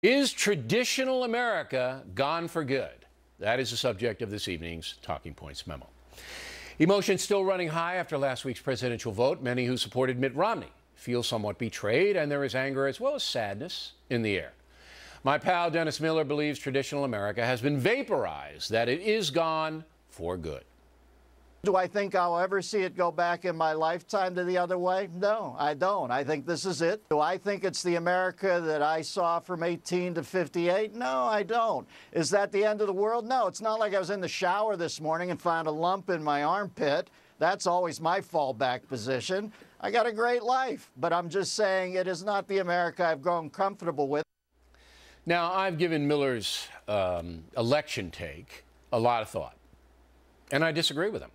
Is traditional America gone for good? That is the subject of this evening's Talking Points memo. Emotions still running high after last week's presidential vote. Many who supported Mitt Romney feel somewhat betrayed, and there is anger as well as sadness in the air. My pal Dennis Miller believes traditional America has been vaporized, that it is gone for good. Do I think I'll ever see it go back in my lifetime to the other way? No, I don't. I think this is it. Do I think it's the America that I saw from 18 to 58? No, I don't. Is that the end of the world? No, it's not like I was in the shower this morning and found a lump in my armpit. That's always my fallback position. I got a great life, but I'm just saying it is not the America I've grown comfortable with. Now, I've given Miller's election take a lot of thought, and I disagree with him.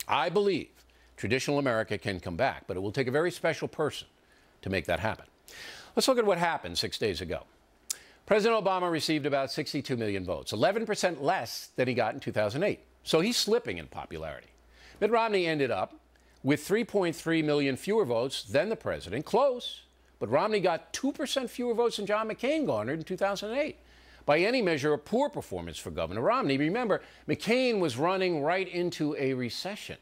I believe traditional America can come back, but it will take a very special person to make that happen. Let's look at what happened 6 days ago. President Obama received about 62 million votes, 11% less than he got in 2008. So he's slipping in popularity. Mitt Romney ended up with 3.3 million fewer votes than the president. Close, but Romney got 2% fewer votes than John McCain garnered in 2008. By any measure, a poor performance for Governor Romney. Remember, McCain was running right into a recession.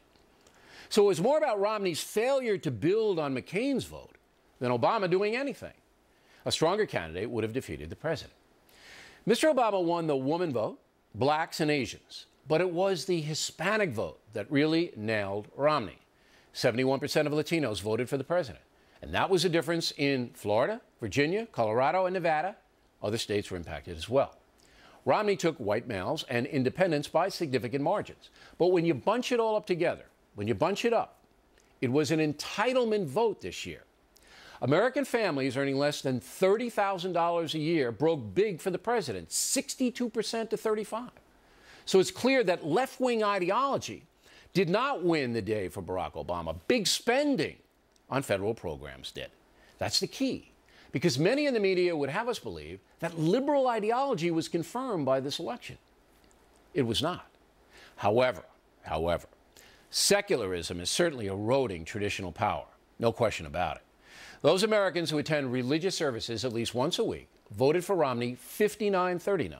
So it was more about Romney's failure to build on McCain's vote than Obama doing anything. A stronger candidate would have defeated the president. Mr. Obama won the woman vote, blacks and Asians, but it was the Hispanic vote that really nailed Romney. 71% of Latinos voted for the president. And that was a difference in Florida, Virginia, Colorado, and Nevada. Other states were impacted as well. Romney took white males and independents by significant margins. But when you bunch it all up together, when you bunch it up, it was an entitlement vote this year. American families earning less than $30,000 a year broke big for the president, 62% to 35%. So it's clear that left-wing ideology did not win the day for Barack Obama. Big spending on federal programs did. That's the key, because many in the media would have us believe that liberal ideology was confirmed by this election. It was not. However, secularism is certainly eroding traditional power. No question about it. Those Americans who attend religious services at least once a week voted for Romney 59-39.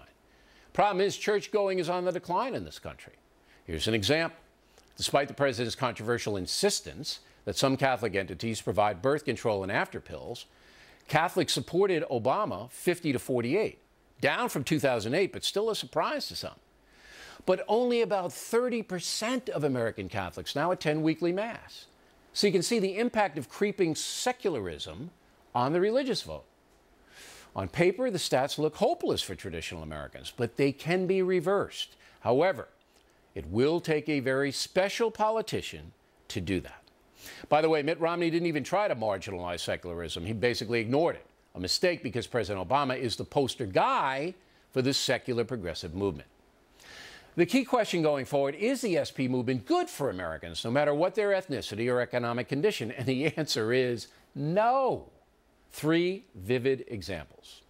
Problem is, church-going is on the decline in this country. Here's an example. Despite the president's controversial insistence that some Catholic entities provide birth control and after pills, Catholics supported Obama 50-48, down from 2008, but still a surprise to some. But only about 30% of American Catholics now attend weekly Mass. So you can see the impact of creeping secularism on the religious vote. On paper, the stats look hopeless for traditional Americans, but they can be reversed. However, it will take a very special politician to do that. By the way, Mitt Romney didn't even try to marginalize secularism. He basically ignored it. A mistake, because President Obama is the poster guy for this secular progressive movement. The key question going forward, is the SP movement good for Americans, no matter what their ethnicity or economic condition? And the answer is no. 3 vivid examples.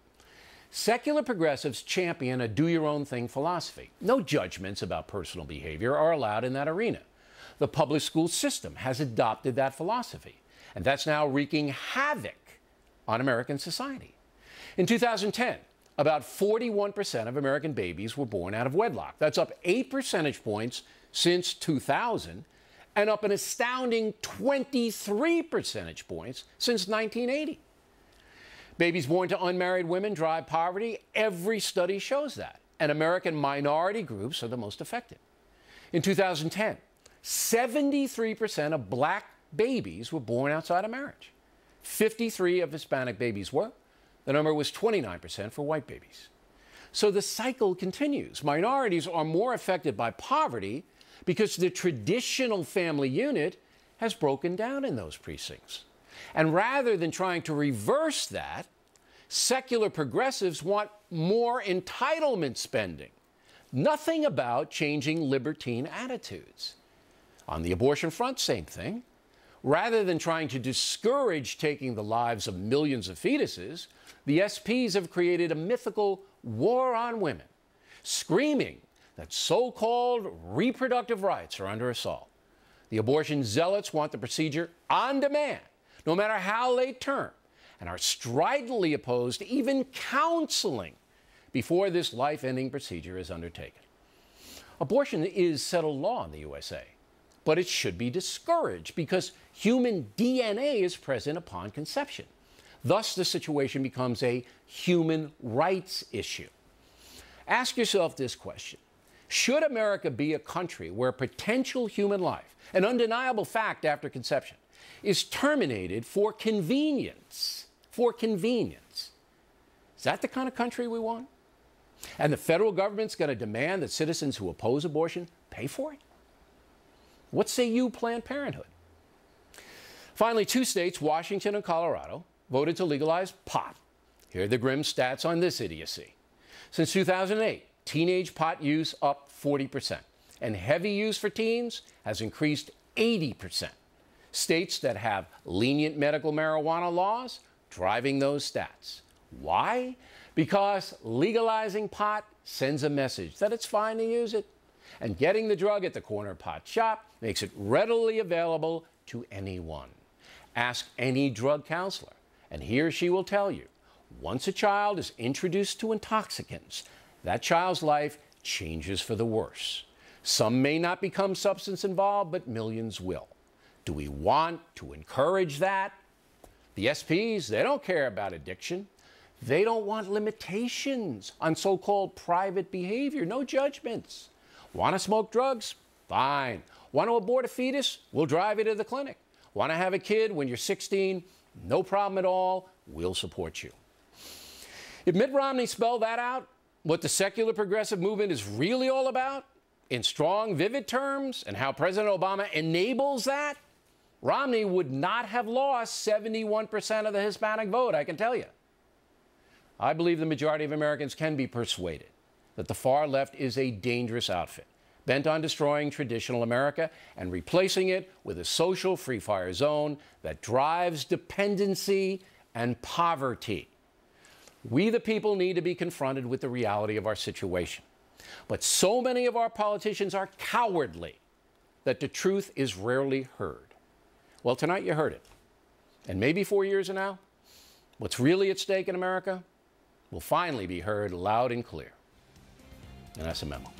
Secular progressives champion a do-your-own-thing philosophy. No judgments about personal behavior are allowed in that arena. The public school system has adopted that philosophy, and that's now wreaking havoc on American society. In 2010, about 41% of American babies were born out of wedlock. That's up 8 percentage points since 2000, and up an astounding 23 percentage points since 1980. Babies born to unmarried women drive poverty. Every study shows that. And American minority groups are the most affected. In 2010, 73% of black babies were born outside of marriage. 53% of Hispanic babies were. The number was 29% for white babies. So the cycle continues. Minorities are more affected by poverty because the traditional family unit has broken down in those precincts. And rather than trying to reverse that, secular progressives want more entitlement spending. Nothing about changing libertine attitudes. On the abortion front, same thing. Rather than trying to discourage taking the lives of millions of fetuses, the SPs have created a mythical war on women, screaming that so-called reproductive rights are under assault. The abortion zealots want the procedure on demand, no matter how late term, and are stridently opposed to even counseling before this life-ending procedure is undertaken. Abortion is settled law in the USA, but it should be discouraged because human DNA is present upon conception. Thus, the situation becomes a human rights issue. Ask yourself this question. Should America be a country where potential human life, an undeniable fact after conception, is terminated for convenience? For convenience. Is that the kind of country we want? And the federal government's going to demand that citizens who oppose abortion pay for it? What say you, Planned Parenthood? Finally, 2 states, Washington and Colorado, voted to legalize pot. Here are the grim stats on this idiocy. Since 2008, teenage pot use up 40%, and heavy use for teens has increased 80%. States that have lenient medical marijuana laws driving those stats. Why? Because legalizing pot sends a message that it's fine to use it. And getting the drug at the corner pot shop makes it readily available to anyone. Ask any drug counselor, and he or she will tell you, once a child is introduced to intoxicants, that child's life changes for the worse. Some may not become substance involved, but millions will. Do we want to encourage that? The SPs, they don't care about addiction. They don't want limitations on so-called private behavior, no judgments. Want to smoke drugs? Fine. Want to abort a fetus? We'll drive you to the clinic. Want to have a kid when you're 16? No problem at all. We'll support you. If Mitt Romney spelled that out, what the secular progressive movement is really all about, in strong, vivid terms, and how President Obama enables that, Romney would not have lost 71% of the Hispanic vote, I can tell you. I believe the majority of Americans can be persuaded that the far left is a dangerous outfit, bent on destroying traditional America and replacing it with a social free-fire zone that drives dependency and poverty. We, the people, need to be confronted with the reality of our situation. But so many of our politicians are cowardly that the truth is rarely heard. Well, tonight you heard it. And maybe 4 years from now, what's really at stake in America will finally be heard loud and clear. And that's a memo.